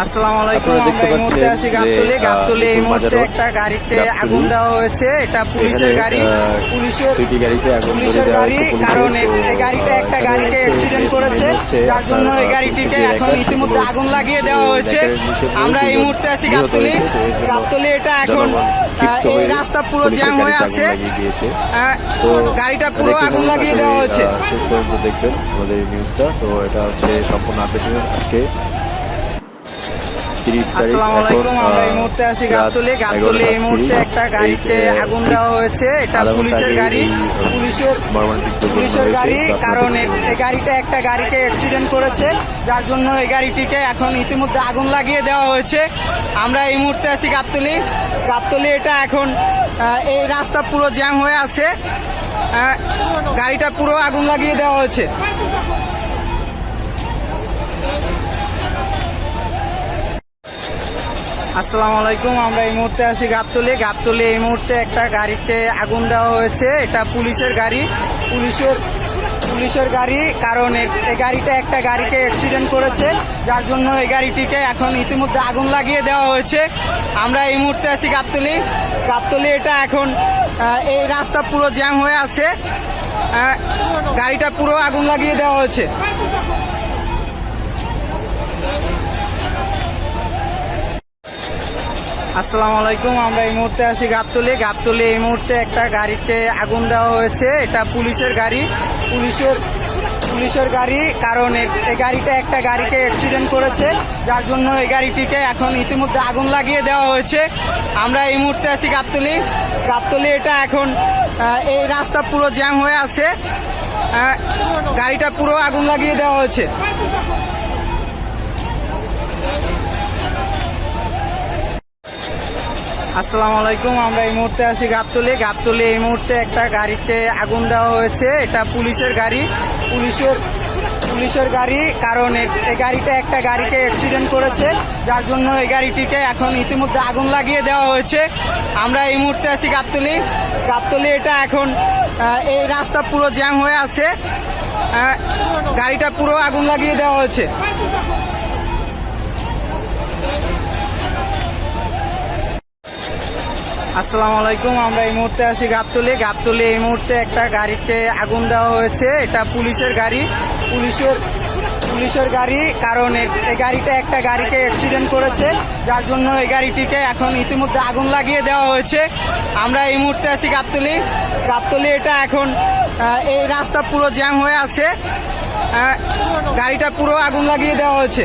আসসালামু আলাইকুম। আমরা এই মুহূর্তে আছি গাবতলী। এই মুহূর্তে একটা গাড়িতে আগুন দেওয়া হয়েছে। এটা পুলিশের গাড়ি। পুলিশের গাড়ি, কারণ এই গাড়িটা একটা গাড়িকে অ্যাক্সিডেন্ট করেছে, যার জন্য এই গাড়িটিকে এখন ইতিমধ্যে আগুন লাগিয়ে দেওয়া হয়েছে। আমরা এই মুহূর্তে আছি গাবতলী। এটা এখন এই রাস্তা পুরো জ্যাম হয়ে আছে। গাড়িটা পুরো আগুন লাগিয়ে দেওয়া হয়েছে। দেখবেন আমাদের নিউজটা। তো এটা হচ্ছে সম্পূর্ণ আপডেট আজকে। আসসালামু আলাইকুম। আমরা এই মুহূর্তে আছি গাবতলী। এই মুহূর্তে একটা গাড়িতে আগুন দেওয়া হয়েছে। এটা পুলিশের গাড়ি। পুলিশের গাড়ি, কারণ এই গাড়িটা একটা গাড়িকে অ্যাক্সিডেন্ট করেছে, যার জন্য এই গাড়িটিকে এখন ইতিমধ্যে আগুন লাগিয়ে দেওয়া হয়েছে। আমরা এই মুহূর্তে আছি গাবতলী। এটা এখন এই রাস্তা পুরো জ্যাম হয়ে আছে। গাড়িটা পুরো আগুন লাগিয়ে দেওয়া হয়েছে। আসসালামু আলাইকুম। আমরা এই মুহূর্তে আছি গাবতলী। এই মুহূর্তে একটা গাড়িতে আগুন দেওয়া হয়েছে। এটা পুলিশের গাড়ি। পুলিশের গাড়ি, কারণ এই গাড়িটা একটা গাড়িকে অ্যাক্সিডেন্ট করেছে, যার জন্য এই গাড়িটিকে এখন ইতিমধ্যে আগুন লাগিয়ে দেওয়া হয়েছে। আমরা এই মুহূর্তে আছি গাবতলী। এটা এখন এই রাস্তা পুরো জ্যাম হয়ে আছে। গাড়িটা পুরো আগুন লাগিয়ে দেওয়া হয়েছে। আসসালামু আলাইকুম। আমরা এই মুহূর্তে আছি গাবতলী। এই মুহূর্তে একটা গাড়িতে আগুন দেওয়া হয়েছে। এটা পুলিশের গাড়ি। পুলিশের গাড়ি, কারণ এই গাড়িটা একটা গাড়িকে অ্যাক্সিডেন্ট করেছে, যার জন্য এই গাড়িটিকে এখন ইতিমধ্যে আগুন লাগিয়ে দেওয়া হয়েছে। আমরা এই মুহূর্তে আছি গাবতলী। এটা এখন এই রাস্তা পুরো জ্যাম হয়ে আছে। গাড়িটা পুরো আগুন লাগিয়ে দেওয়া হয়েছে। আসসালামু আলাইকুম। আমরা এই মুহূর্তে আছি গাবতলী। এই মুহূর্তে একটা গাড়িতে আগুন দেওয়া হয়েছে। এটা পুলিশের গাড়ি। পুলিশের গাড়ি, কারণ এই গাড়িটা একটা গাড়িকে অ্যাক্সিডেন্ট করেছে, যার জন্য এই গাড়িটিকে এখন ইতিমধ্যে আগুন লাগিয়ে দেওয়া হয়েছে। আমরা এই মুহূর্তে আছি গাবতলী। এটা এখন এই রাস্তা পুরো জ্যাম হয়ে আছে। গাড়িটা পুরো আগুন লাগিয়ে দেওয়া হয়েছে। আসসালামু আলাইকুম। আমরা এই মুহূর্তে আছি গাবতলী। এই মুহূর্তে একটা গাড়িতে আগুন দেওয়া হয়েছে। এটা পুলিশের গাড়ি। পুলিশের গাড়ি, কারণ এই গাড়িটা একটা গাড়িকে অ্যাক্সিডেন্ট করেছে, যার জন্য এই গাড়িটিকে এখন ইতিমধ্যে আগুন লাগিয়ে দেওয়া হয়েছে। আমরা এই মুহূর্তে আছি গাবতলী। এটা এখন এই রাস্তা পুরো জ্যাম হয়ে আছে। গাড়িটা পুরো আগুন লাগিয়ে দেওয়া হয়েছে।